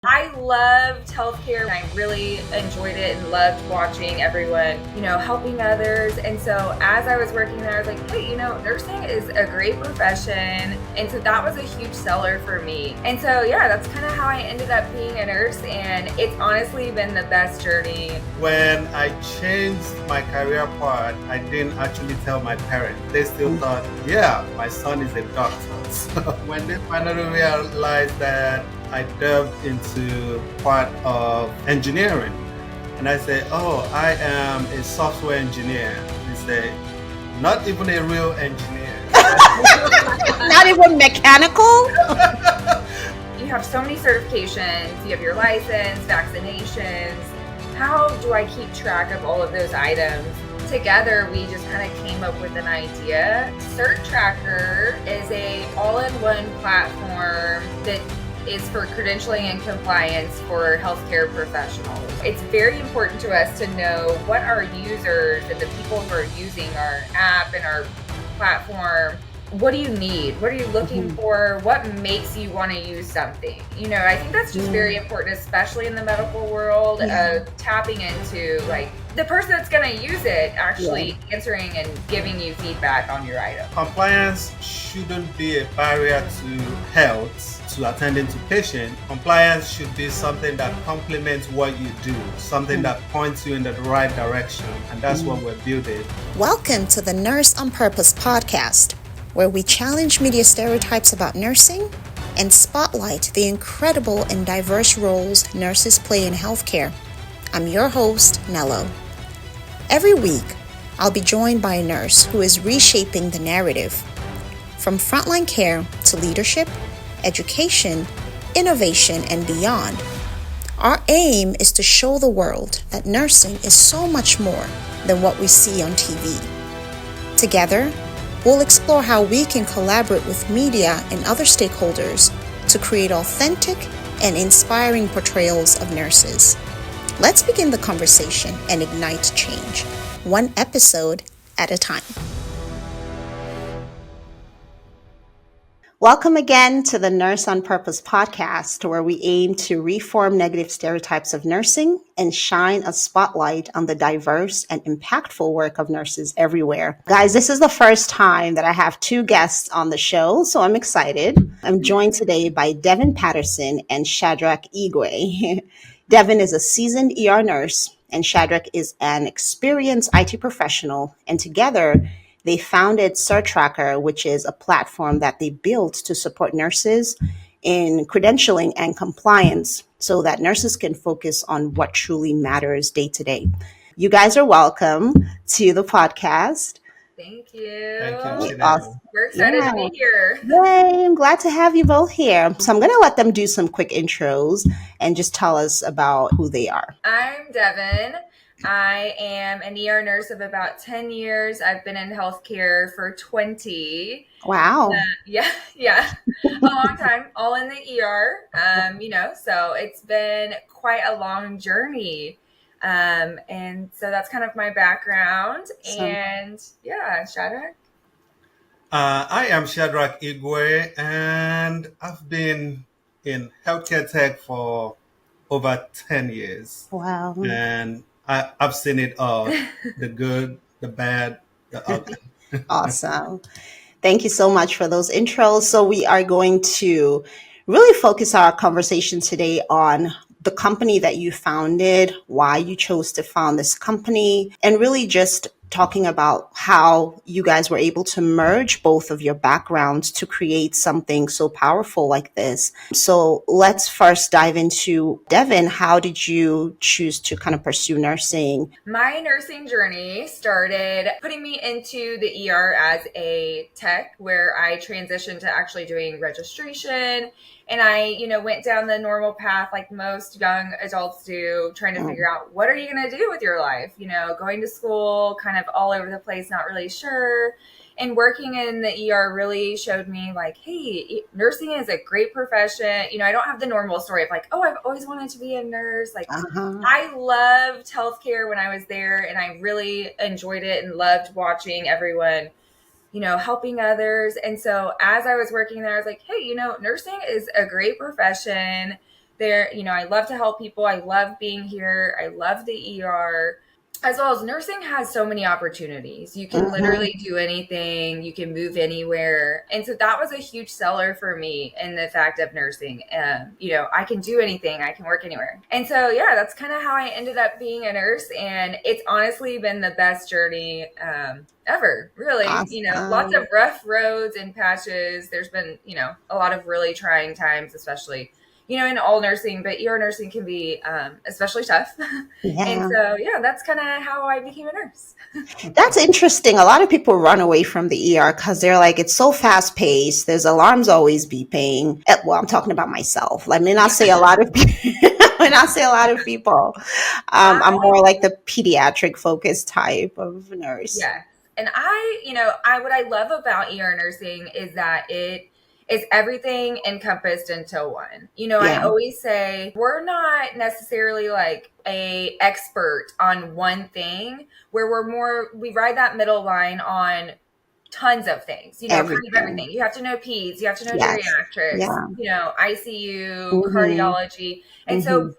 I loved healthcare. I really enjoyed it and loved watching everyone, helping others. And so as I was working there, I was like, hey, nursing is a great profession. And so that was a huge seller for me. And so, yeah, that's kind of how I ended up being a nurse. And it's honestly been the best journey. When I changed my career path, I didn't actually tell my parents. They still thought, yeah, my son is a doctor. So when they finally realized that I delved into part of engineering, and I say, oh, I am a software engineer. They say, not even a real engineer. Not even mechanical? You have so many certifications, you have your license, vaccinations. How do I keep track of all of those items? Together, we just kind of came up with an idea. CerTracker is a all-in-one platform that is for credentialing and compliance for healthcare professionals. It's very important to us to know what our users and the people who are using our app and our platform, what do you need? What are you looking for? What makes you want to use something? I think that's just very important, especially in the medical world, of tapping into like the person that's going to use it, actually answering and giving you feedback on your item. Compliance shouldn't be a barrier to health, to attending to patients. Compliance should be something that complements what you do, something that points you in the right direction. And that's what we're building. Welcome to the Nurse on Purpose podcast, where we challenge media stereotypes about nursing and spotlight the incredible and diverse roles nurses play in healthcare. I'm your host, Nello. Every week, I'll be joined by a nurse who is reshaping the narrative. From frontline care to leadership, education, innovation, and beyond. Our aim is to show the world that nursing is so much more than what we see on TV. Together, we'll explore how we can collaborate with media and other stakeholders to create authentic and inspiring portrayals of nurses. Let's begin the conversation and ignite change, one episode at a time. Welcome again to the Nurse on Purpose podcast, where we aim to reform negative stereotypes of nursing and shine a spotlight on the diverse and impactful work of nurses everywhere. Guys, this is the first time that I have two guests on the show, so I'm excited. I'm joined today by Devin Patterson and Shadrach Igwe. Devin is a seasoned ER nurse, and Shadrach is an experienced IT professional, and together, they founded CerTracker, which is a platform that they built to support nurses in credentialing and compliance so that nurses can focus on what truly matters day to day. You guys are welcome to the podcast. Thank you. Thank you. Awesome. We're excited to be here. Yay, I'm glad to have you both here. So I'm going to let them do some quick intros and just tell us about who they are. I'm Devin. I am an ER nurse of about 10 years. I've been in healthcare for 20. Wow. Yeah. A long time, all in the ER, so it's been quite a long journey. And so that's kind of my background. And yeah, Shadrach. I am Shadrach Igwe, and I've been in healthcare tech for over 10 years. Wow. And I've seen it all, the good, the bad, the ugly. Awesome. Thank you so much for those intros. So we are going to really focus our conversation today on the company that you founded, why you chose to found this company, and really just talking about how you guys were able to merge both of your backgrounds to create something so powerful like this. So let's first dive into Devin. How did you choose to kind of pursue nursing? My nursing journey started putting me into the ER as a tech, where I transitioned to actually doing registration. And I, went down the normal path like most young adults do, trying to figure out what are you going to do with your life? Going to school, kind of all over the place, not really sure. And working in the ER really showed me like, hey, nursing is a great profession. I don't have the normal story of like, oh, I've always wanted to be a nurse. Like I loved healthcare when I was there, and I really enjoyed it and loved watching everyone helping others. And so as I was working there, I was like, hey, nursing is a great profession. There, I love to help people. I love being here. I love the ER. As well as nursing has so many opportunities. You can literally do anything, you can move anywhere. And so that was a huge seller for me in the fact of nursing. I can do anything, I can work anywhere. And so, yeah, that's kind of how I ended up being a nurse. And it's honestly been the best journey ever, really. Awesome. Lots of rough roads and patches. There's been, a lot of really trying times, especially in all nursing, but ER nursing can be especially tough. Yeah. And so, yeah, that's kind of how I became a nurse. That's interesting. A lot of people run away from the ER because they're like, it's so fast paced. There's alarms always beeping. Well, I'm talking about myself. Let me not say a lot of people. I'm more like the pediatric focused type of nurse. Yeah. And what I love about ER nursing is that it is everything encompassed into one. I always say we're not necessarily like a expert on one thing, where we ride that middle line on tons of things, kind of everything. You have to know peds, you have to know geriatrics, ICU, cardiology. And so,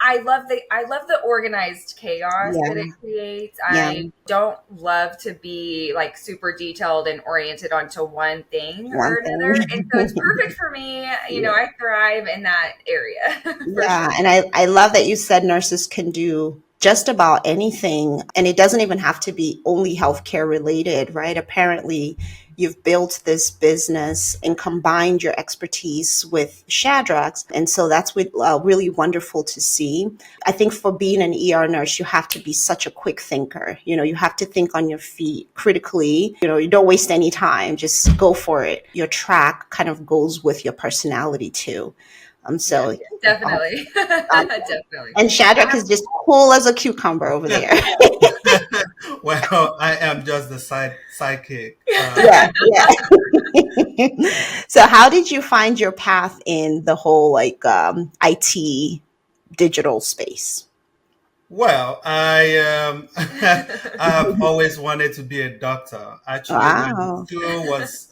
I love the organized chaos that it creates. I don't love to be like super detailed and oriented onto one thing or another. And so it's perfect for me. I thrive in that area. Sure. And I love that you said nurses can do just about anything. And it doesn't even have to be only healthcare related, right? Apparently, you've built this business and combined your expertise with Shadrach's. And so that's really wonderful to see. I think for being an ER nurse, you have to be such a quick thinker. You have to think on your feet critically. You don't waste any time. Just go for it. Your track kind of goes with your personality too. So definitely. Definitely. And Shadrach is just cool as a cucumber over there. Well, I am just the sidekick. Yeah. So how did you find your path in the whole IT digital space? Well, I have always wanted to be a doctor. Actually, when school was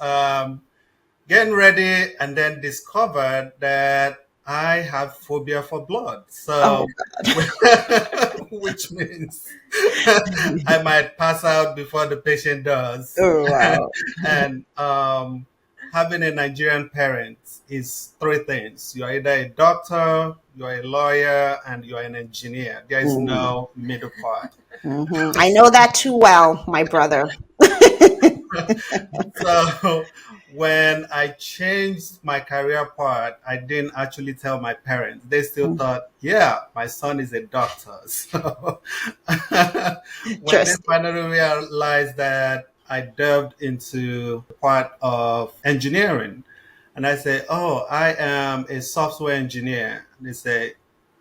getting ready, and then discovered that I have phobia for blood. So, which means I might pass out before the patient does. Oh, wow. And having a Nigerian parent is three things. You are either a doctor, you are a lawyer, and you are an engineer. There is no middle part. I know that too well, my brother. So when I changed my career path, I didn't actually tell my parents. They still thought, yeah, my son is a doctor. So when they finally realized that I delved into part of engineering, and I say, oh, I am a software engineer. And they say,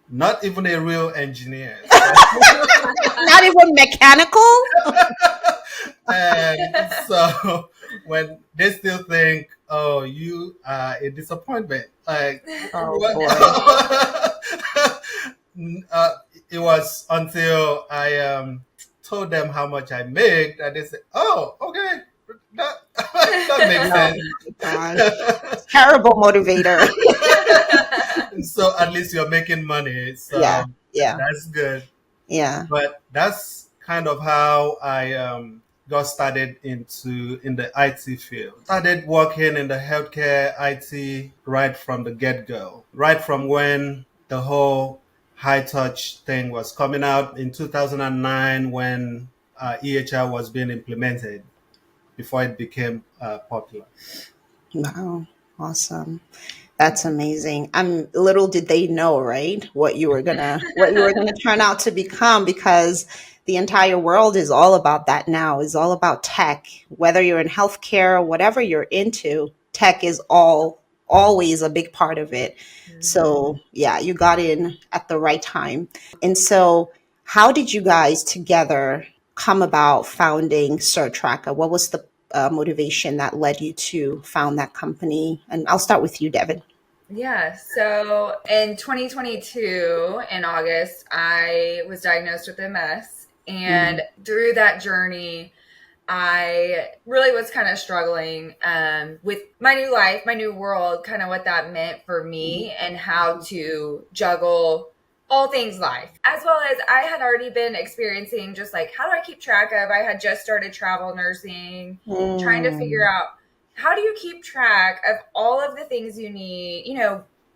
not even a real engineer. Not even mechanical? And so when they still think, oh, you are a disappointment. Like, it was until I told them how much I make that they said, oh, okay. That makes sense. Terrible motivator. So at least you're making money. So that's good. Yeah. But that's kind of how I got started in the IT field. Started working in the healthcare IT right from the get-go. Right from when the whole high touch thing was coming out in 2009 when EHR was being implemented before it became popular. Wow. Awesome. That's amazing. Little did they know, right? What you were gonna turn out to become, because the entire world is all about that now. Is all about tech. Whether you're in healthcare or whatever you're into, tech is always a big part of it. So yeah, you got in at the right time. And so how did you guys together come about founding CerTracker? What was the motivation that led you to found that company? And I'll start with you, Devin. Yeah. So in 2022, in August, I was diagnosed with MS. And through that journey, I really was kind of struggling with my new life, my new world, kind of what that meant for me and how to juggle all things life, as well as I had already been experiencing just like, how do I keep track of? I had just started travel nursing, trying to figure out how do you keep track of all of the things you need.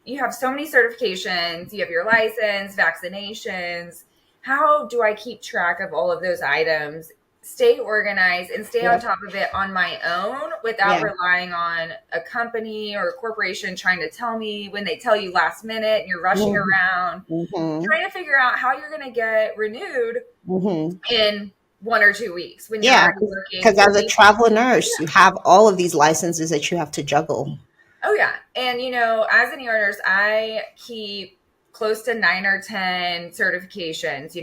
You have so many certifications, you have your license, vaccinations. How do I keep track of all of those items, stay organized, and stay on top of it on my own without relying on a company or a corporation trying to tell me when they tell you last minute and you're rushing around, trying to figure out how you're going to get renewed in 1 or 2 weeks when you're already working because as a travel nurse, you have all of these licenses that you have to juggle. Oh yeah. And as an ER nurse, I keep close to 9 or 10 certifications,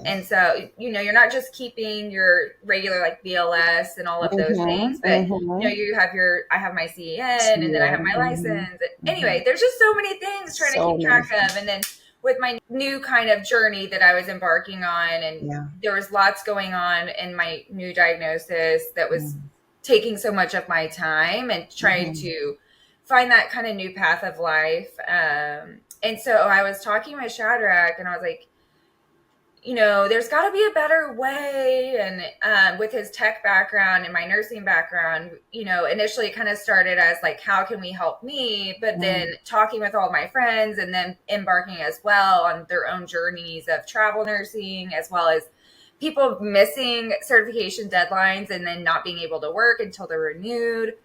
and so, you're not just keeping your regular like BLS and all of those things, but I have my CEN and then I have my license. Anyway, there's just so many things trying to keep track of. And then with my new kind of journey that I was embarking on, and there was lots going on in my new diagnosis that was taking so much of my time and trying to find that kind of new path of life. And so I was talking with Shadrach and I was like, there's got to be a better way. And with his tech background and my nursing background, initially it kind of started as like, how can we help me? But then talking with all my friends and then embarking as well on their own journeys of travel nursing, as well as people missing certification deadlines and then not being able to work until they're renewed.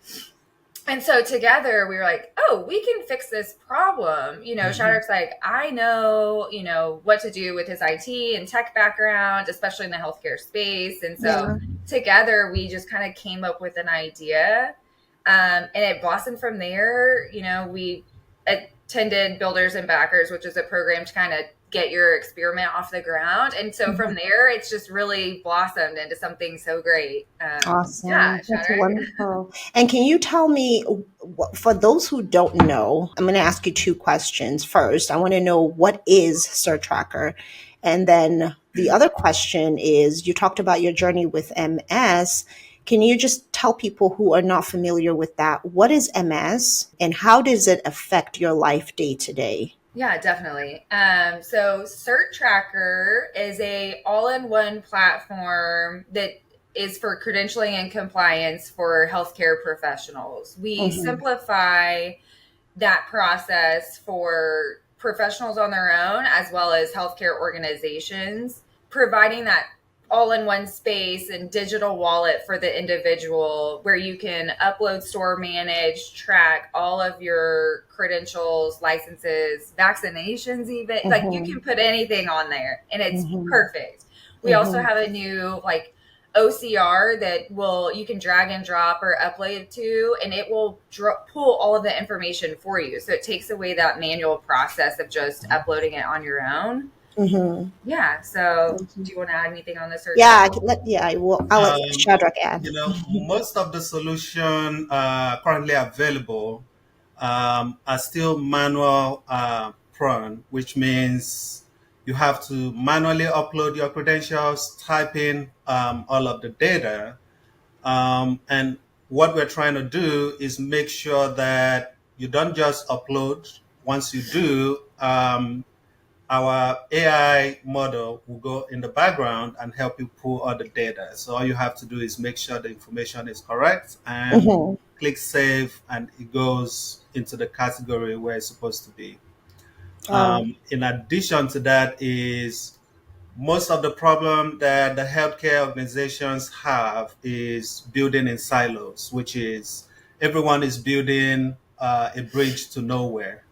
And so together we were like, oh, we can fix this problem. Shadrach's like, I know, what to do with his IT and tech background, especially in the healthcare space. And so together we just kind of came up with an idea. And it blossomed from there. We attended Builders and Backers, which is a program to kind of get your experiment off the ground. And so from there, it's just really blossomed into something so great. Awesome. That's wonderful. And can you tell me, for those who don't know, I'm going to ask you 2 questions. First, I want to know, what is CerTracker? And then the other question is, you talked about your journey with MS. Can you just tell people who are not familiar with that, what is MS and how does it affect your life day to day? Yeah, definitely. So CerTracker is a all-in-one platform that is for credentialing and compliance for healthcare professionals. We simplify that process for professionals on their own, as well as healthcare organizations, providing that all-in-one space and digital wallet for the individual where you can upload, store, manage, track all of your credentials, licenses, vaccinations, even like you can put anything on there and it's perfect. We also have a new like OCR that you can drag and drop or upload to, and it will pull all of the information for you. So it takes away that manual process of just uploading it on your own. Yeah. So, do you want to add anything on this? I'll let Shadrach add. Most of the solution currently available are still manual prone, which means you have to manually upload your credentials, type in all of the data. And what we're trying to do is make sure that you don't just upload. Once you do, our AI model will go in the background and help you pull all the data. So all you have to do is make sure the information is correct and click save, and it goes into the category where it's supposed to be. In addition to that is most of the problem that the healthcare organizations have is building in silos, which is everyone is building a bridge to nowhere.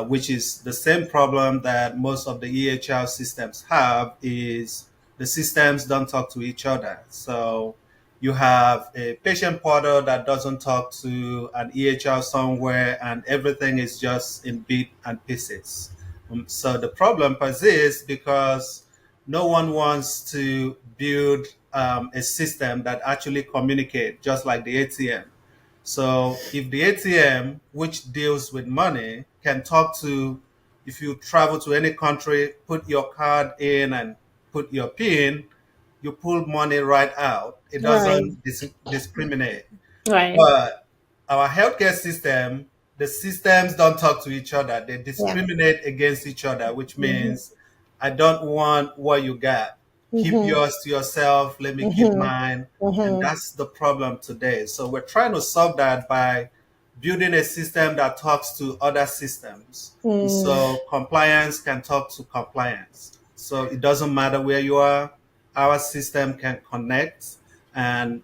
Which is the same problem that most of the EHR systems have, is the systems don't talk to each other. So you have a patient portal that doesn't talk to an EHR somewhere, and everything is just in bits and pieces. So the problem persists because no one wants to build a system that actually communicates, just like the ATM. So if the ATM, which deals with money, can talk to, if you travel to any country, put your card in and put your PIN, you pull money right out. It Right. doesn't discriminate. Right. But our healthcare system, the systems don't talk to each other. They Yeah. discriminate against each other, which Mm-hmm. means I don't want what you got. Keep Mm-hmm. yours to yourself. Let me keep Mm-hmm. mine. And Mm-hmm. that's the problem today. So we're trying to solve that by building a system that talks to other systems. Mm. So compliance can talk to compliance. So it doesn't matter where you are, our system can connect and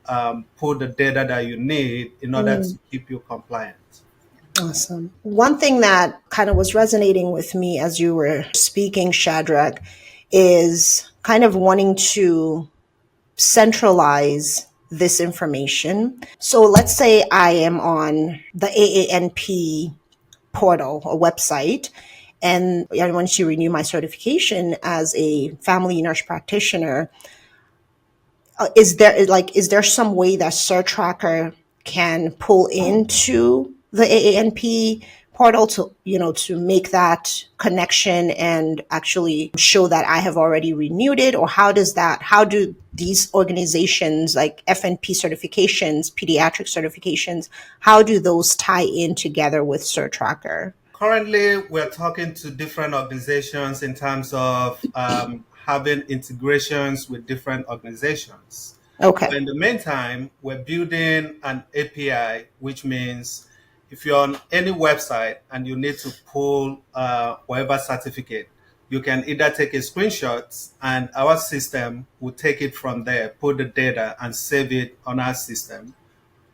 put the data that you need in order Mm. to keep you compliant. Awesome. One thing that kind of was resonating with me as you were speaking, Shadrach, is kind of wanting to centralize this information. So let's say I am on the AANP portal or website, and I want to renew my certification as a family nurse practitioner. Is there some way that CerTracker can pull into the AANP portal to to make that connection and actually show that I have already renewed it? Or how do these organizations like FNP certifications, pediatric certifications, how do those tie in together with CerTracker? Currently, we're talking to different organizations in terms of having integrations with different organizations. Okay. But in the meantime, we're building an API, which means if you're on any website and you need to pull whatever certificate, you can either take a screenshot and our system will take it from there, put the data and save it on our system.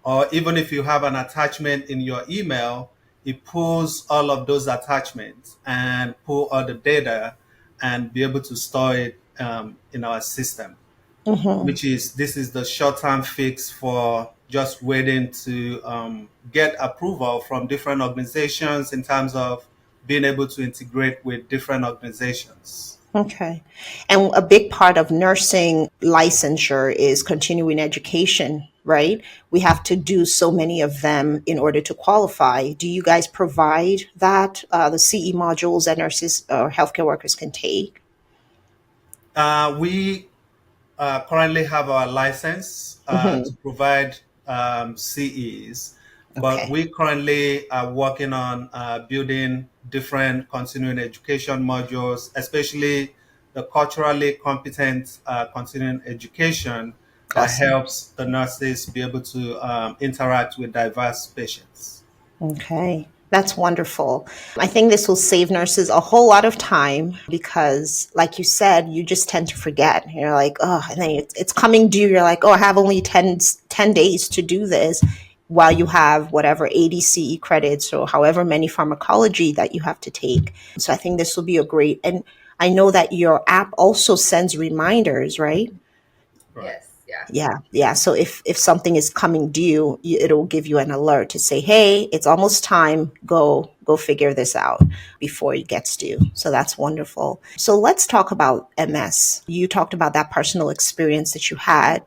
Or even if you have an attachment in your email, it pulls all of those attachments and pull all the data and be able to store it in our system, Mm-hmm. which is this is the short-term fix for just waiting to get approval from different organizations in terms of being able to integrate with different organizations. Okay. And a big part of nursing licensure is continuing education, right? We have to do so many of them in order to qualify. Do you guys provide that, the CE modules that nurses or healthcare workers can take? We currently have our license Hmm. to provide CEs, but Okay. we currently are working on building different continuing education modules, especially the culturally competent continuing education that Awesome. helps the nurses be able to interact with diverse patients. Okay. That's wonderful. I think this will save nurses a whole lot of time because, like you said, you just tend to forget. You're like, oh, and then it's coming due. You're like, oh, I have only 10 days to do this while you have whatever 80 CE credits or however many pharmacology that you have to take. So I think this will be a great, and I know that your app also sends reminders, right? Right. Yes, yeah. Yeah, yeah. So if something is coming due, it'll give you an alert to say, "Hey, it's almost time. Go figure this out before it gets due." So that's wonderful. So let's talk about MS. You talked about that personal experience that you had.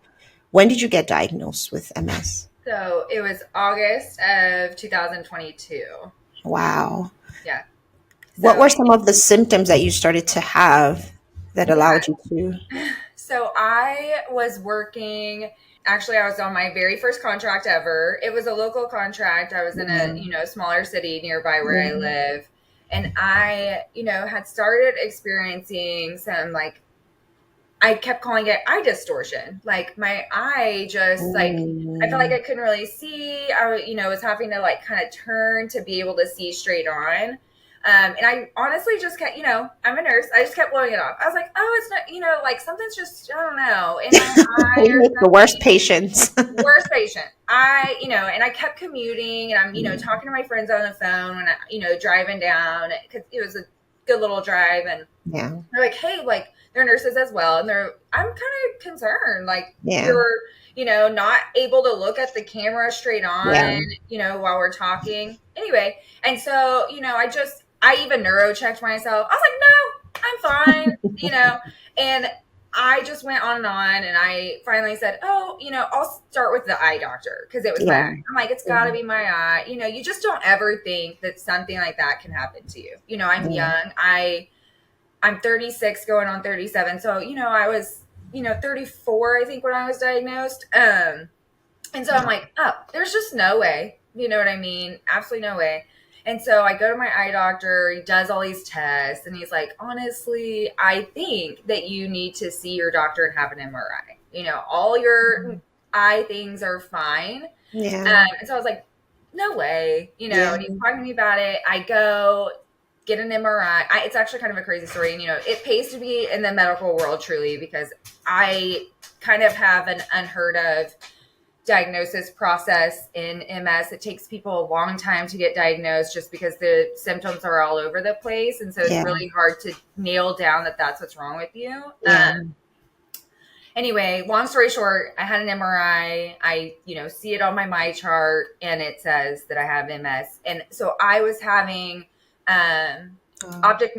When did you get diagnosed with MS? So it was August of 2022. Wow. Yeah. What So were some of the symptoms that you started to have that yeah. allowed you to? So I was working. Actually, I was on my very first contract ever. It was a local contract. I was in a smaller city nearby where I Mhm. live, and I had started experiencing some I kept calling it eye distortion. Like my eye just I felt like I Mm. couldn't really see. I was having to kind of turn to be able to see straight on. And I honestly just kept, I'm a nurse. I just kept blowing it off. I was like, oh, it's not, like something's just, I don't know, in my eye You or make the worst something. patients. Worst patient. And I kept commuting and I'm, talking to my friends on the phone and, driving down because it was a good little drive. And Yeah, they're like, hey, they're nurses as well. And I'm kind of concerned. Like, yeah, you're, not able to look at the camera straight yeah. on, while we're talking. Anyway. And so, I even neuro checked myself. I was like, no, I'm fine, and I just went on. And I finally said, oh, I'll start with the eye doctor because it was my eye. Yeah. I'm like, it's got to be my eye. You just don't ever think that something like that can happen to you. I'm Yeah. young. I'm 36 going on 37. So, I was, 34, I think, when I was diagnosed. And so I'm like, oh, there's just no way. You know what I mean? Absolutely no way. And so I go to my eye doctor. He does all these tests, and he's like, honestly, I think that you need to see your doctor and have an MRI. All your eye things are fine. Yeah. And so I was like, no way. And he's talking to me about it. I go get an MRI. It's actually kind of a crazy story. And, it pays to be in the medical world, truly, because I kind of have an unheard of diagnosis process in MS. It takes people a long time to get diagnosed just because the symptoms are all over the place. And so it's really hard to nail down that that's what's wrong with you. Anyway, long story short, I had an MRI. I, see it on my my chart, and it says that I have MS. And so I was having optic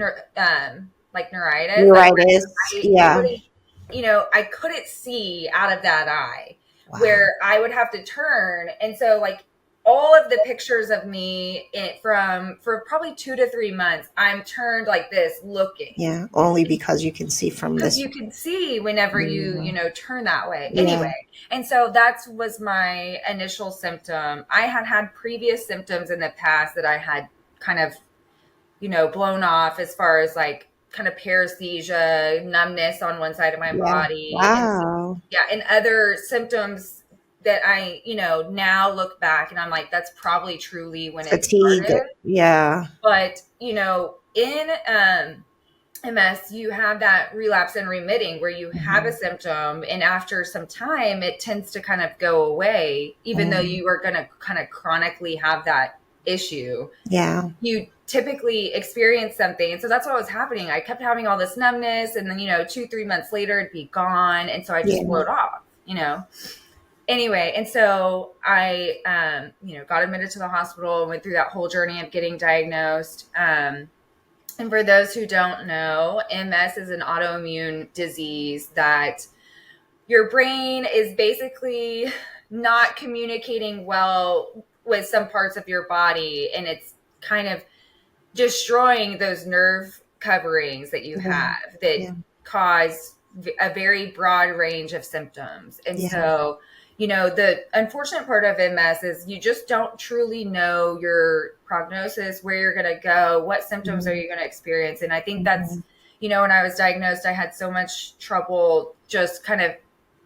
like neuritis. Neuritis. Literally, I couldn't see out of that eye. Wow. Where I would have to turn. And so like all of the pictures of me for probably 2 to 3 months, I'm turned like this looking. Yeah. Only because you can see from this. You can see whenever you turn that way. Yeah. Anyway. And so that was my initial symptom. I had previous symptoms in the past that I had kind of, blown off as far as like kind of paresthesia, numbness on one side of my body. Wow. And other symptoms that I, now look back and I'm like, that's probably truly when fatigue. It started. Yeah. But, in MS, you have that relapse and remitting where you have a symptom, and after some time, it tends to kind of go away, even though you are going to kind of chronically have that issue. Yeah. You typically experience something. And so that's what was happening. I kept having all this numbness, and then, 2-3 months later it'd be gone. And so I just blowed off, Anyway, and so I, got admitted to the hospital and went through that whole journey of getting diagnosed. And for those who don't know, MS is an autoimmune disease that your brain is basically not communicating well with some parts of your body, and it's kind of destroying those nerve coverings that you have that cause a very broad range of symptoms. And so, the unfortunate part of MS is you just don't truly know your prognosis, where you're going to go, what symptoms are you going to experience. And I think that's, when I was diagnosed, I had so much trouble just kind of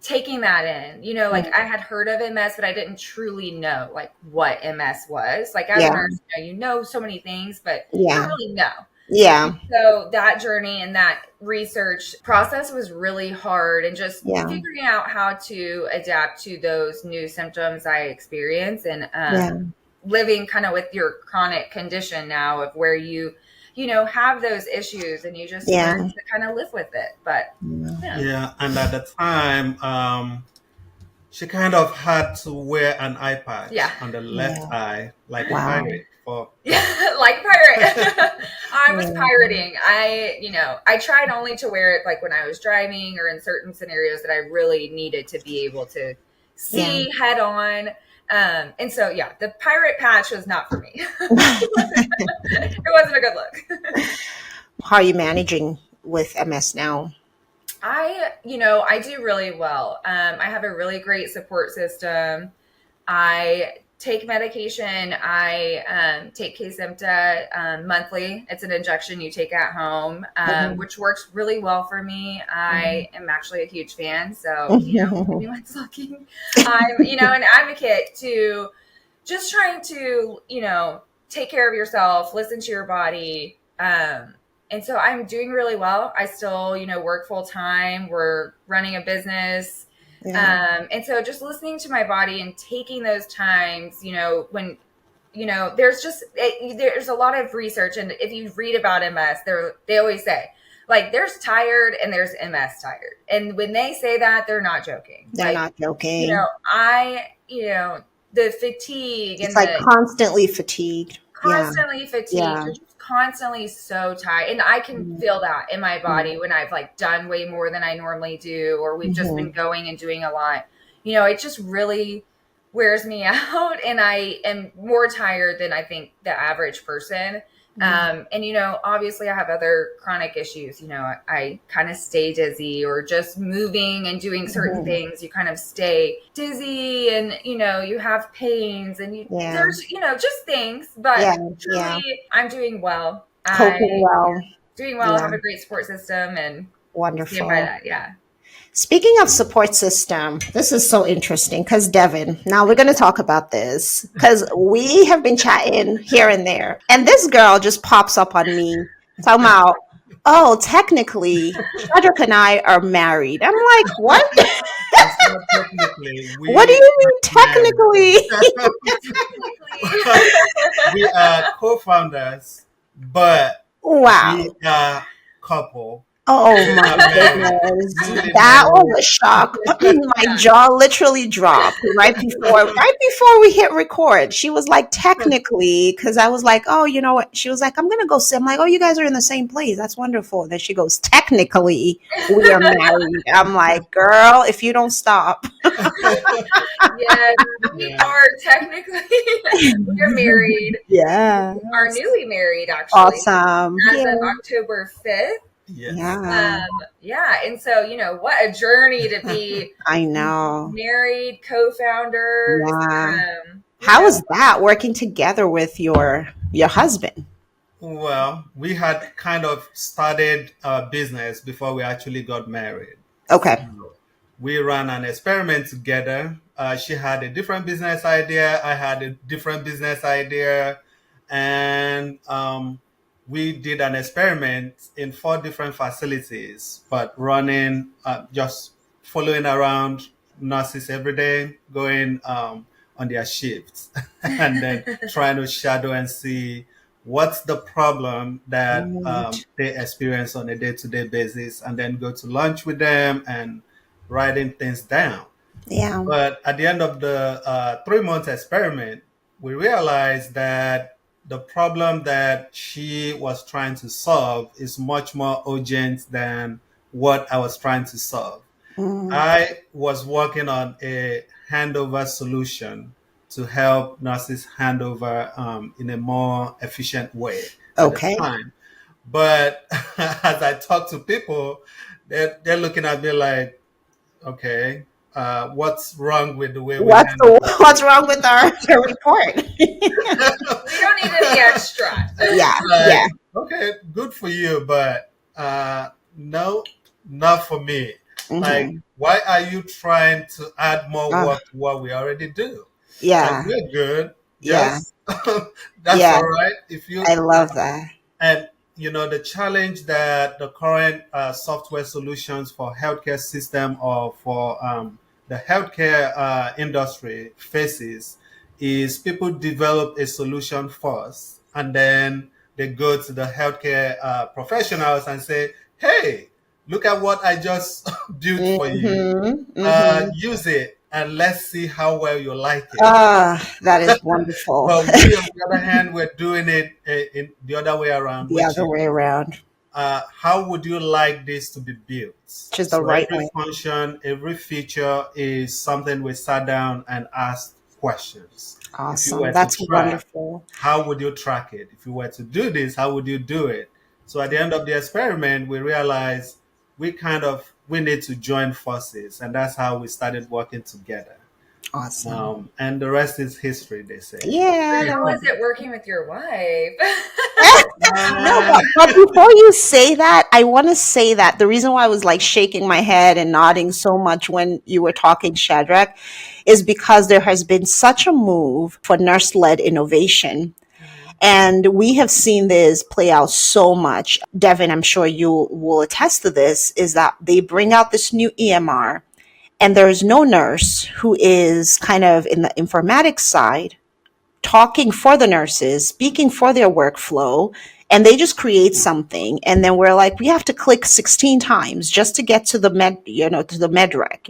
taking that in, like I had heard of MS, but I didn't truly know like what MS was. Like as a nurse, so many things, but you don't really know. Yeah. And so that journey and that research process was really hard, and just figuring out how to adapt to those new symptoms I experience, and living kind of with your chronic condition now of where you have those issues, and you just learn to kind of live with it. But and at the time, she kind of had to wear an eye patch on the left eye, like a pirate. Like pirate. I was pirating. I tried only to wear it like when I was driving or in certain scenarios that I really needed to be able to see head on. And so, the pirate patch was not for me. It wasn't a good look. How are you managing with MS now? I do really well. I have a really great support system. I take medication. I take Kesimpta monthly. It's an injection you take at home, which works really well for me. I am actually a huge fan. So, if anyone's looking, I'm, an advocate to just trying to, take care of yourself, listen to your body. And so I'm doing really well. I still, work full time. We're running a business. And so just listening to my body and taking those times, when, there's a lot of research. And if you read about MS, they always say, like, there's tired and there's MS tired. And when they say that, they're not joking. They're not joking. The fatigue. It's like constantly fatigued. Constantly fatigued. You're just constantly so tired. And I can feel that in my body when I've like done way more than I normally do, or we've just been going and doing a lot. It just really wears me out, and I am more tired than I think the average person. And, obviously I have other chronic issues. I kind of stay dizzy, or just moving and doing certain things. You kind of stay dizzy, and, you have pains, and there's, just things. But truly, I'm doing well. Coping well. Doing well. I have a great support system, and wonderful. Stand by that. Yeah. Speaking of support system, this is so interesting because Devin, now we're going to talk about this because we have been chatting here and there. And this girl just pops up on me talking about, oh, technically, Shadrach and I are married. I'm like, what? Technically, what do you mean technically? We are co-founders, but wow, we are couple. Oh my goodness. That was a shock. My jaw literally dropped right before we hit record. She was like, technically, because I was like, oh, you know what? She was like, I'm gonna go see. I'm like, oh, you guys are in the same place. That's wonderful. Then she goes, technically, we are married. I'm like, girl, if you don't stop. Yes, we are technically we're married. Yeah. Are newly married, actually. Awesome. As of October 5th. Yes. Yeah. And so, what a journey to be I know. Married, co-founders. Yeah. How was that working together with your husband? Well, we had kind of started a business before we actually got married. Okay. So we ran an experiment together. She had a different business idea. I had a different business idea. And we did an experiment in 4 different facilities, but running, just following around nurses every day, going on their shifts, and then trying to shadow and see what's the problem that they experience on a day-to-day basis, and then go to lunch with them and writing things down. Yeah. But at the end of the 3-month experiment, we realized that the problem that she was trying to solve is much more urgent than what I was trying to solve. I was working on a handover solution to help nurses hand over in a more efficient way at the time. But as I talk to people, they're looking at me like, okay, what's wrong with the way what's wrong with our report? We don't need any extra. Yeah. Okay, good for you, but no, not for me. Like, why are you trying to add more work to what we already do? Yeah, we're good. Yes, that's all right. I love that. And the challenge that the current software solutions for healthcare system or for the healthcare industry faces is people develop a solution first, and then they go to the healthcare professionals and say, hey, look at what I just built for you. Use it and let's see how well you like it. That is wonderful. But we, on the other hand, we're doing it in the other way around. How would you like this to be built? Which is the right every way. function, every feature is something we sat down and asked questions. Awesome. That's wonderful. How would you track it? If you were to do this, how would you do it? So at the end of the experiment, we realized we need to join forces, and that's how we started working together. Awesome. And the rest is history, they say. Yeah. How is it working with your wife? No, but before you say that, I want to say that the reason why I was like shaking my head and nodding so much when you were talking, Shadrach, is because there has been such a move for nurse-led innovation. And we have seen this play out so much. Devin, I'm sure you will attest to this, is that they bring out this new EMR, and there's no nurse who is kind of in the informatics side talking for the nurses, speaking for their workflow, and they just create something. And then we're like, we have to click 16 times just to get to the med rec,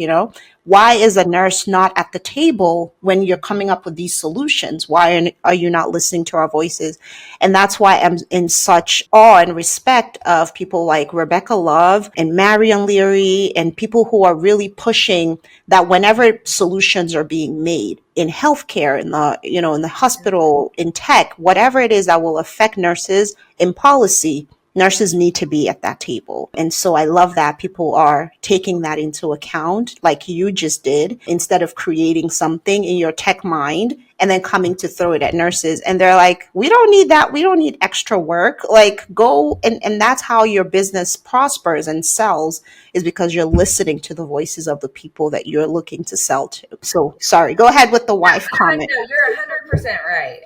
Why is a nurse not at the table when you're coming up with these solutions? Why are you not listening to our voices? And that's why I'm in such awe and respect of people like Rebecca Love and Marion Leary and people who are really pushing that whenever solutions are being made in healthcare, in the, in the hospital, in tech, whatever it is that will affect nurses in policy, nurses need to be at that table. And so I love that people are taking that into account, like you just did, instead of creating something in your tech mind and then coming to throw it at nurses. And they're like, we don't need that. We don't need extra work. Like, go. And that's how your business prospers and sells, is because you're listening to the voices of the people that you're looking to sell to. So sorry, go ahead with the wife comment. No, you're 100% right.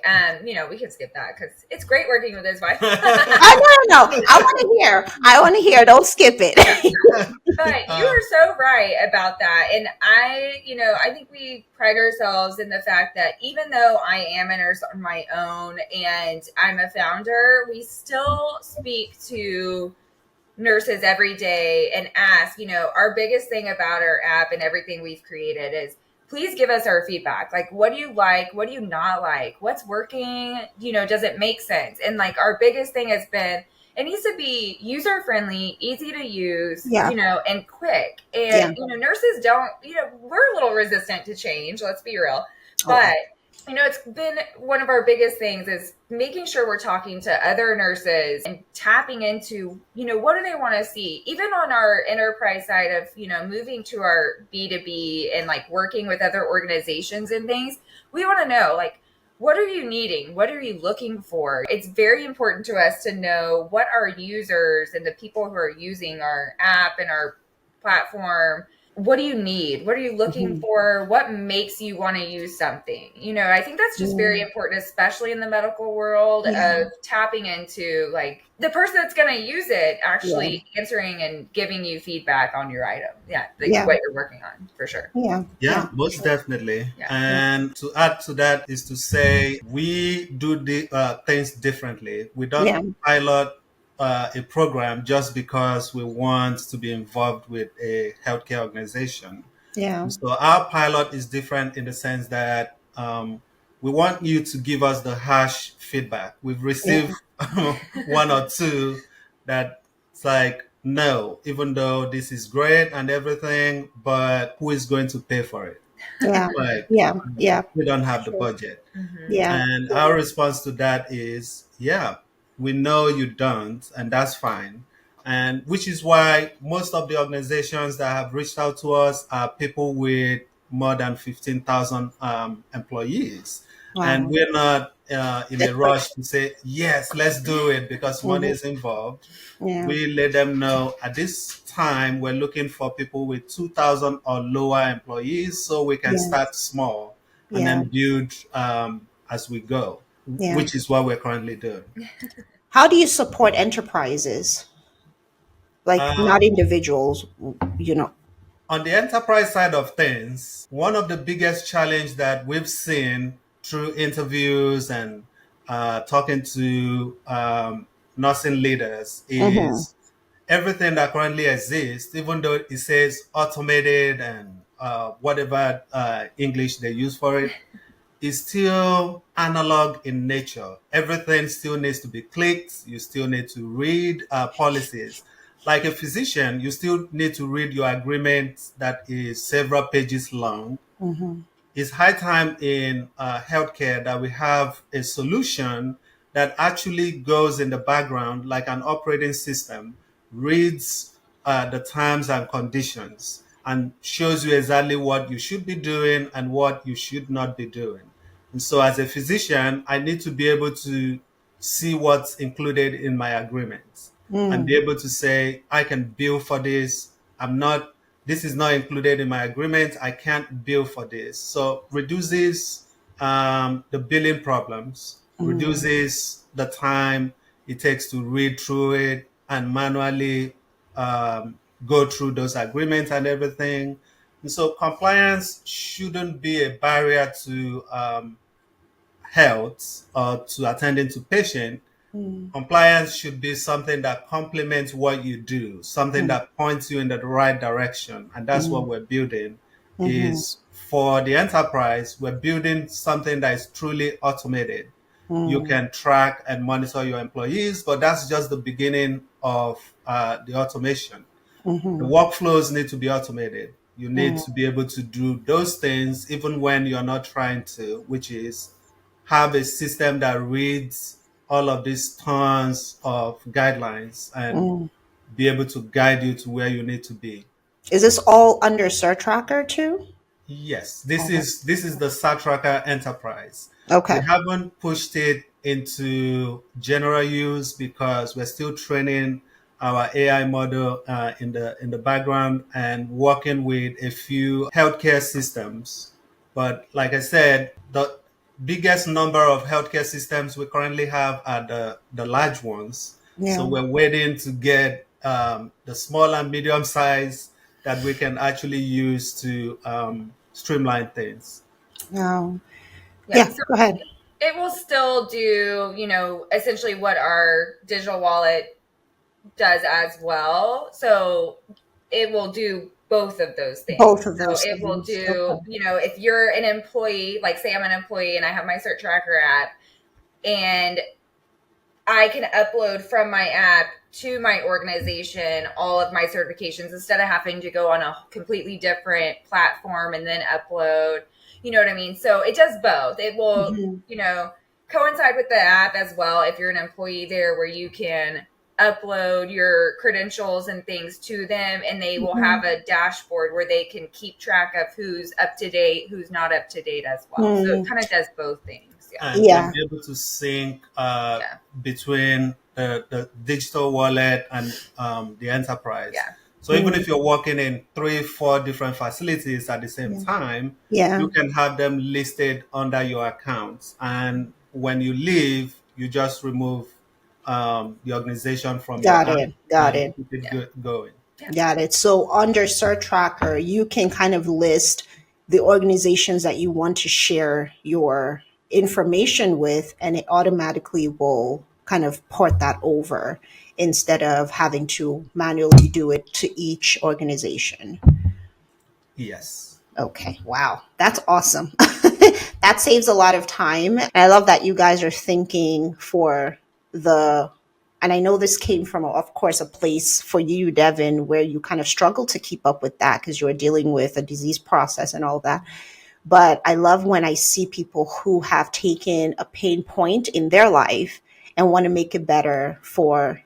We can skip that because it's great working with his wife. No. I want to hear. Don't skip it. But you are so right about that. And I think we pride ourselves in the fact that even though I am a nurse on my own and I'm a founder, we still speak to nurses every day and ask, our biggest thing about our app and everything we've created is, please give us our feedback. Like, what do you like? What do you not like? What's working? Does it make sense? And like, our biggest thing has been, it needs to be user friendly, easy to use, and quick. And, nurses don't, we're a little resistant to change. Let's be real. But it's been one of our biggest things is making sure we're talking to other nurses and tapping into, what do they want to see? Even on our enterprise side of, moving to our B2B and like working with other organizations and things, we want to know, like, what are you needing? What are you looking for? It's very important to us to know what our users and the people who are using our app and our platform, what do you need? What are you looking for? What makes you want to use something? I think that's just very important, especially in the medical world, of tapping into like the person that's going to use it, actually answering and giving you feedback on your item. What you're working on, for sure. Yeah, most definitely. Yeah. And to add to that is to say, we do the things differently. We don't pilot a program just because we want to be involved with a healthcare organization. So our pilot is different in the sense that we want you to give us the harsh feedback. We've received one or two that it's like, no, even though this is great and everything, but who is going to pay for it? We don't have the budget. And our response to that is, we know you don't, and that's fine. And which is why most of the organizations that have reached out to us are people with more than 15,000 employees. Wow. And we're not in a rush to say, yes, let's do it because money is involved. We let them know at this time we're looking for people with 2,000 or lower employees so we can start small and then build as we go, which is what we're currently doing. How do you support enterprises? Like not individuals, On the enterprise side of things, one of the biggest challenge that we've seen through interviews and talking to nursing leaders is everything that currently exists, even though it says automated and whatever English they use for it, is still analog in nature. Everything still needs to be clicked. You still need to read policies. Like a physician, you still need to read your agreement that is several pages long. It's high time in healthcare that we have a solution that actually goes in the background like an operating system, reads the terms and conditions, and shows you exactly what you should be doing and what you should not be doing. And so as a physician, I need to be able to see what's included in my agreements and be able to say, I can bill for this. This is not included in my agreement. I can't bill for this. So reduces the billing problems, reduces the time it takes to read through it and manually go through those agreements and everything. And so compliance shouldn't be a barrier to health or to attending to patient. Compliance should be something that complements what you do, something that points you in the right direction. And that's what we're building is for the enterprise, we're building something that is truly automated. You can track and monitor your employees, but that's just the beginning of the automation. The workflows need to be automated. You need to be able to do those things even when you're not trying to, which is have a system that reads all of these tons of guidelines and be able to guide you to where you need to be. Is this all under CerTracker too? Yes, this is the SurTracker Enterprise. We Okay. haven't pushed it into general use because we're still training our AI model in the background and working with a few healthcare systems. But like I said, the biggest number of healthcare systems we currently have are the large ones. So Yeah. we're waiting to get the small and medium size that we can actually use to streamline things. No. Yeah. Yeah. So Go ahead. it will still do, essentially what our digital wallet does as well. So it will do both of those things. Both of So those it will things. do, if you're an employee, like say I'm an employee and I have my CerTracker app, and I can upload from my app to my organization all of my certifications instead of having to go on a completely different platform and then upload. You know what I mean? So it does both. It will, coincide with the app as well if you're an employee there, where you can upload your credentials and things to them, and they will have a dashboard where they can keep track of who's up to date, who's not up to date as well. So it kind of does both things. And Yeah. be able to sync between the digital wallet and the enterprise. Yeah. So even if you're working in 3-4 different facilities at the same time, Yeah. you can have them listed under your accounts. And when you leave, you just remove the organization from your Got app it. Got and it. keep it going. Got it. So under CerTracker, you can kind of list the organizations that you want to share your information with, and it automatically will kind of port that over instead of having to manually do it to each organization. Yes. Okay. Wow. That's awesome. That saves a lot of time. I love that you guys are thinking for the, and I know this came from, of course, a place for you, Devin, where you kind of struggle to keep up with that because you're dealing with a disease process and all that. But I love when I see people who have taken a pain point in their life and want to make it better for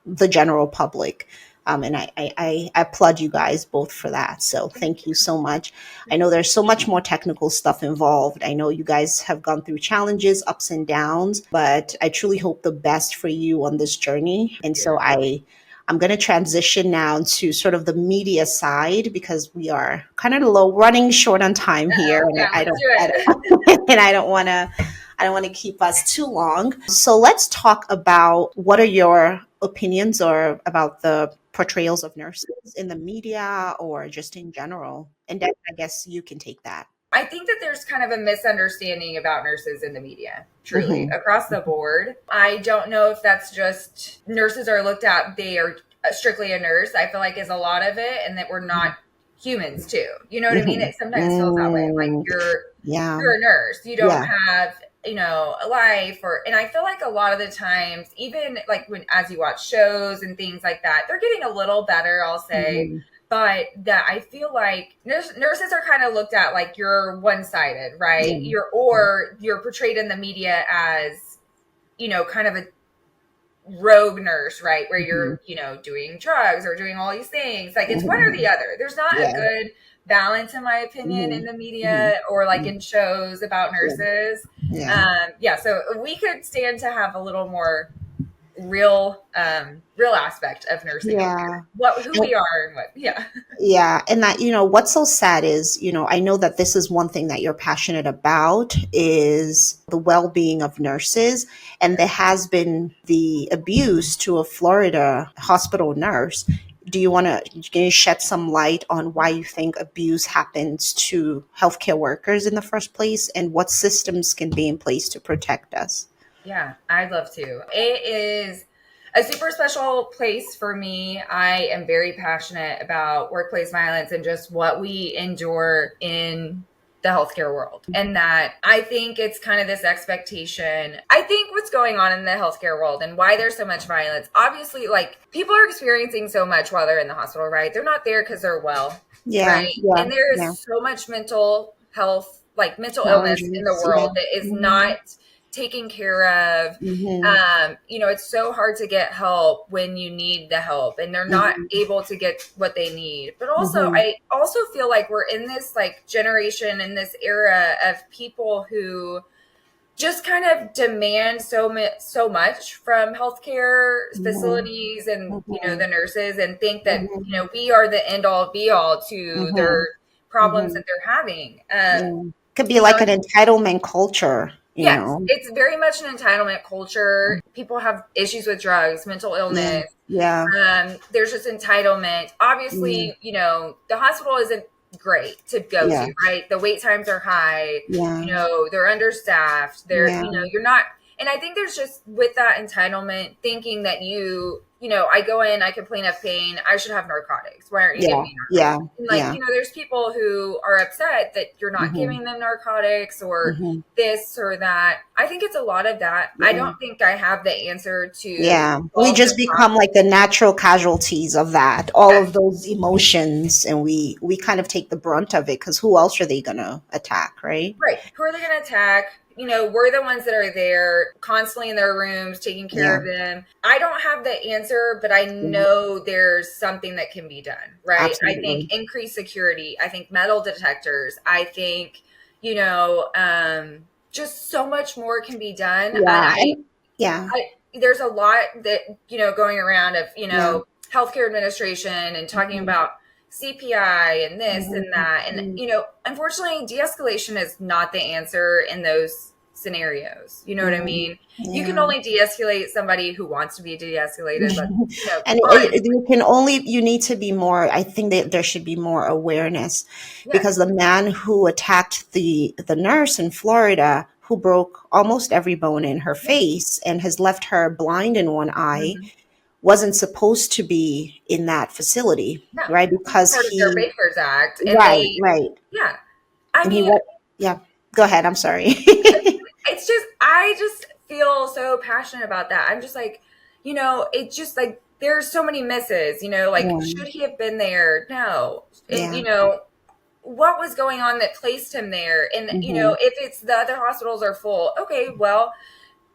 the general public. And I applaud you guys both for that. So thank you so much. I know there's so much more technical stuff involved. I know you guys have gone through challenges, ups and downs, but I truly hope the best for you on this journey. And so I'm going to transition now to sort of the media side because we are kind of running short on time here, and I don't and I don't want to keep us too long. So let's talk about what are your opinions or about the portrayals of nurses in the media or just in general. And Deb, I guess you can take that. I think that there's kind of a misunderstanding about nurses in the media, truly, across the board. I don't know if that's just nurses are looked at, they are strictly a nurse, I feel like is a lot of it, and that we're not humans too. You know what I mean? It sometimes feels that way. Like you're a nurse. You don't have, a life and I feel like a lot of the times, even like as you watch shows and things like that, they're getting a little better, I'll say. But that I feel like nurses are kind of looked at like you're one-sided, right? You're portrayed in the media as, kind of a rogue nurse, right? Where you're, doing drugs or doing all these things. Like it's one or the other. There's not a good balance, in my opinion, in the media or like in shows about nurses. So we could stand to have a little more real aspect of nursing, who we are and what. And that, what's so sad is, I know that this is one thing that you're passionate about is the well-being of nurses, and there has been the abuse to a Florida hospital nurse. Do you want to shed some light on why you think abuse happens to healthcare workers in the first place, and what systems can be in place to protect us? Yeah, I'd love to. It is a super special place for me. I am very passionate about workplace violence and just what we endure in the healthcare world. And that I think it's kind of this expectation. I think what's going on in the healthcare world and why there's so much violence, obviously, like people are experiencing so much while they're in the hospital, right? They're not there because they're well, right? And there is so much mental health, like mental illness in the world that is not taken care of. It's so hard to get help when you need the help and they're not able to get what they need. But also, I also feel like we're in this like generation, in this era of people who just kind of demand so much from healthcare facilities and, the nurses, and think that, we are the end all be all to their problems that they're having. Could be like an entitlement culture. Yes, it's very much an entitlement culture. People have issues with drugs, mental illness. There's just entitlement. Obviously, the hospital isn't great to go to, right? The wait times are high. They're understaffed. You're not. And I think there's just, with that entitlement, thinking that I go in, I complain of pain, I should have narcotics. Why aren't you giving me narcotics? There's people who are upset that you're not giving them narcotics or this or that. I think it's a lot of that. I don't think I have the answer to. We just become like the natural casualties of that, all of those emotions, and we kind of take the brunt of it, because who else are they going to attack, right? Right. Who are they going to attack? We're the ones that are there constantly in their rooms, taking care of them. I don't have the answer, but I know there's something that can be done, right? Absolutely. I think increased security. I think metal detectors. I think, just so much more can be done. There's a lot that, going around of, healthcare administration and talking about CPI and this and that. And, unfortunately, de-escalation is not the answer in those scenarios. You know what I mean? You can only de-escalate somebody who wants to be de-escalated. But, and you need to be more, I think that there should be more awareness, because the man who attacked the nurse in Florida, who broke almost every bone in her face and has left her blind in one eye, wasn't supposed to be in that facility, right? Because part of their Baker's Act. And right. Yeah. Go ahead. I'm sorry. It's just, I just feel so passionate about that. I'm just like, it's just like, there's so many misses, should he have been there? No. What was going on that placed him there? And, if it's the other hospitals are full, okay, well,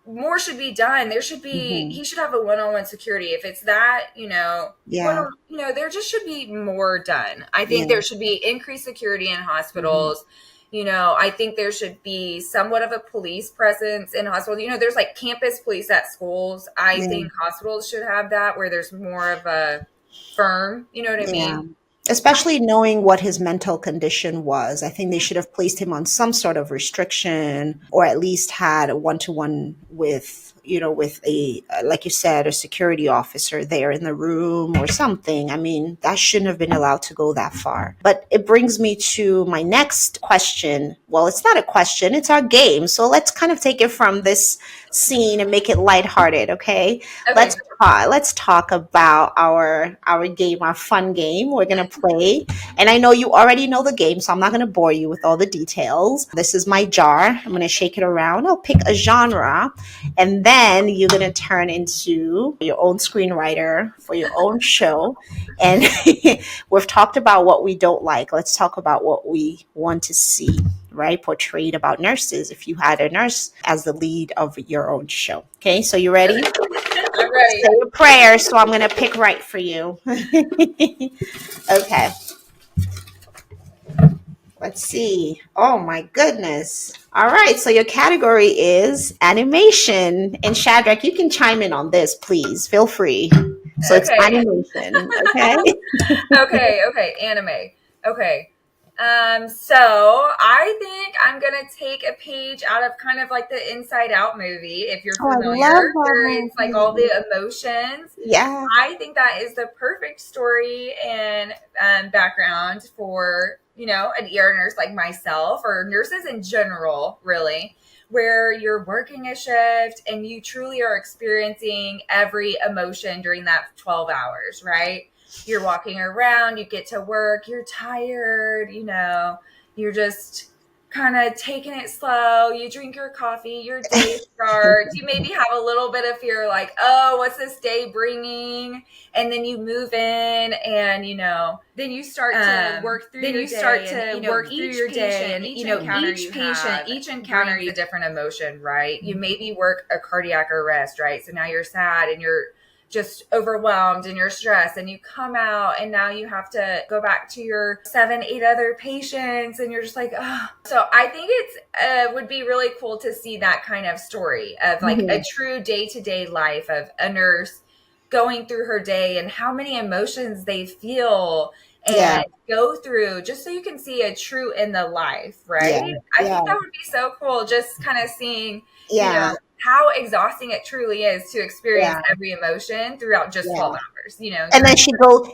more should be done. There should be, he should have a one-on-one security. If it's that, there just should be more done. I think there should be increased security in hospitals. I think there should be somewhat of a police presence in hospitals. There's like campus police at schools. I think hospitals should have that, where there's more of a firm, you know what I mean? Especially knowing what his mental condition was. I think they should have placed him on some sort of restriction, or at least had a one-to-one with a, like you said, a security officer there in the room or something. I mean, that shouldn't have been allowed to go that far. But it brings me to my next question. Well, it's not a question, it's our game. So let's kind of take it from this scene and make it lighthearted, okay? Let's talk about our game, our fun game we're going to play. And I know you already know the game, so I'm not going to bore you with all the details. This is my jar. I'm going to shake it around. I'll pick a genre, and then you're going to turn into your own screenwriter for your own show. And we've talked about what we don't like. Let's talk about what we want to see, right? Portrayed about nurses, if you had a nurse as the lead of your own show. Okay, so you ready? I'm ready. Say a prayer, so I'm going to pick right for you. Okay. Let's see. Oh my goodness. All right. So your category is animation. And Shadrach, you can chime in on this, please. Feel free. So it's animation. Okay. Okay. Anime. Okay. So I think I'm gonna take a page out of kind of like the Inside Out movie, if you're familiar, where it's like all the emotions. Yeah. I think that is the perfect story and background for, an ER nurse like myself, or nurses in general, really, where you're working a shift and you truly are experiencing every emotion during that 12 hours, right? You're walking around, you get to work, you're tired, you're just kind of taking it slow. You drink your coffee, your day starts. You maybe have a little bit of fear, like, oh, what's this day bringing? And then you move in, and then you start to work through. Then you start to work through your day, and each encounter is a different emotion, right? You maybe work a cardiac arrest, right? So now you're sad and you're just overwhelmed and you're stressed, and you come out and now you have to go back to your 7-8 other patients, and you're just like, oh. So I think it's would be really cool to see that kind of story of like a true day-to-day life of a nurse going through her day and how many emotions they feel and go through, just so you can see a true in the life, right? I think that would be so cool, just kind of seeing, how exhausting it truly is to experience every emotion throughout just 12 hours, And then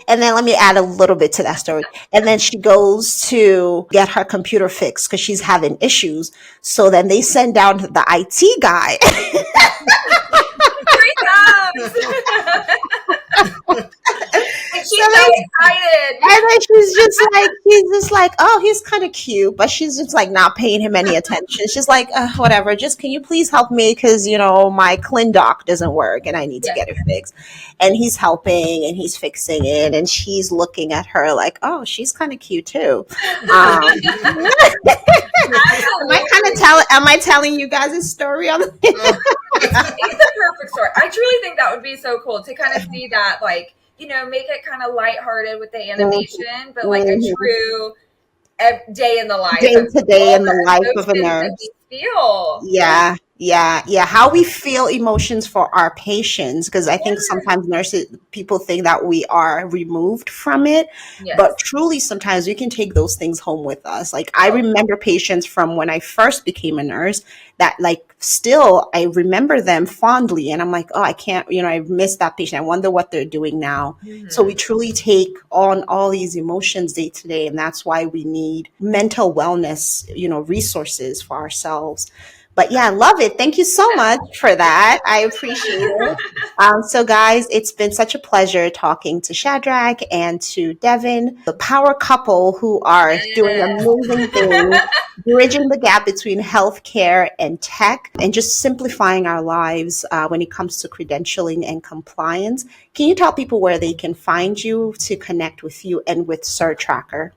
and then let me add a little bit to that story. And then she goes to get her computer fixed because she's having issues. So then they send down the IT guy. 3 times. And she's so excited. And then she's just like, oh, he's kind of cute, but she's just like not paying him any attention. She's like, whatever, just can you please help me? Because, my ClinDoc doesn't work and I need to get it fixed. And he's helping and he's fixing it. And she's looking at her like, oh, she's kind of cute too. Am I telling you guys a story on the It's a perfect story. I truly think that would be so cool to kind of see that, like, make it kind of lighthearted with the animation, but like a true day in the life. Day to day in the life of a nurse. Feel. Yeah. How we feel emotions for our patients, because I think sometimes people think that we are removed from it, but truly sometimes we can take those things home with us. Like I remember patients from when I first became a nurse that like still I remember them fondly, and I'm like, oh, I can't, I miss that patient. I wonder what they're doing now. So we truly take on all these emotions day to day, and that's why we need mental wellness, resources for ourselves. But yeah, I love it. Thank you so much for that. I appreciate it. So guys, it's been such a pleasure talking to Shadrach and to Devin, the power couple who are doing amazing things, bridging the gap between healthcare and tech, and just simplifying our lives when it comes to credentialing and compliance. Can you tell people where they can find you to connect with you and with CerTracker?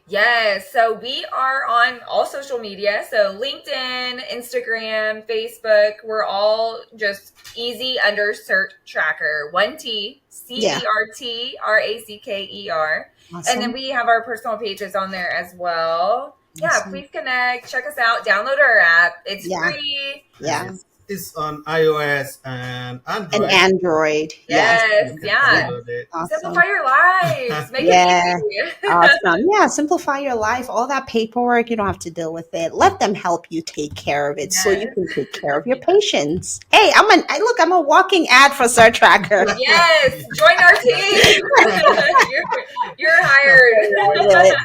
Yes. So we are on all social media. So LinkedIn, Instagram, Facebook, we're all just easy under CerTracker. 1T, CerTracker. Awesome. And then we have our personal pages on there as well. Yeah, please connect, check us out, download our app. It's free. Yeah. It's on iOS and Android. Yes. Awesome. Simplify your lives. Make it easy. Awesome. Yeah, simplify your life. All that paperwork, you don't have to deal with it. Let them help you take care of it so you can take care of your patients. Hey, I'm a walking ad for CerTracker. Yes, join our team. You're hired.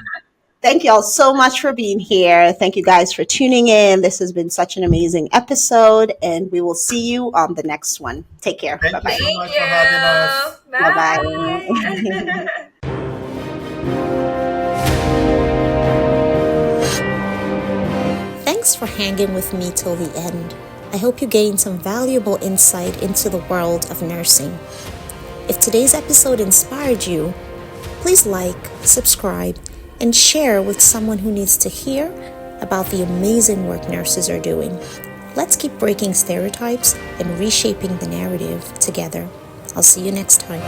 Thank you all so much for being here. Thank you guys for tuning in. This has been such an amazing episode, and we will see you on the next one. Take care. Bye-bye. Thank you so much for having us. Bye-bye. Thanks for hanging with me till the end. I hope you gained some valuable insight into the world of nursing. If today's episode inspired you, please like, subscribe, and share with someone who needs to hear about the amazing work nurses are doing. Let's keep breaking stereotypes and reshaping the narrative together. I'll see you next time.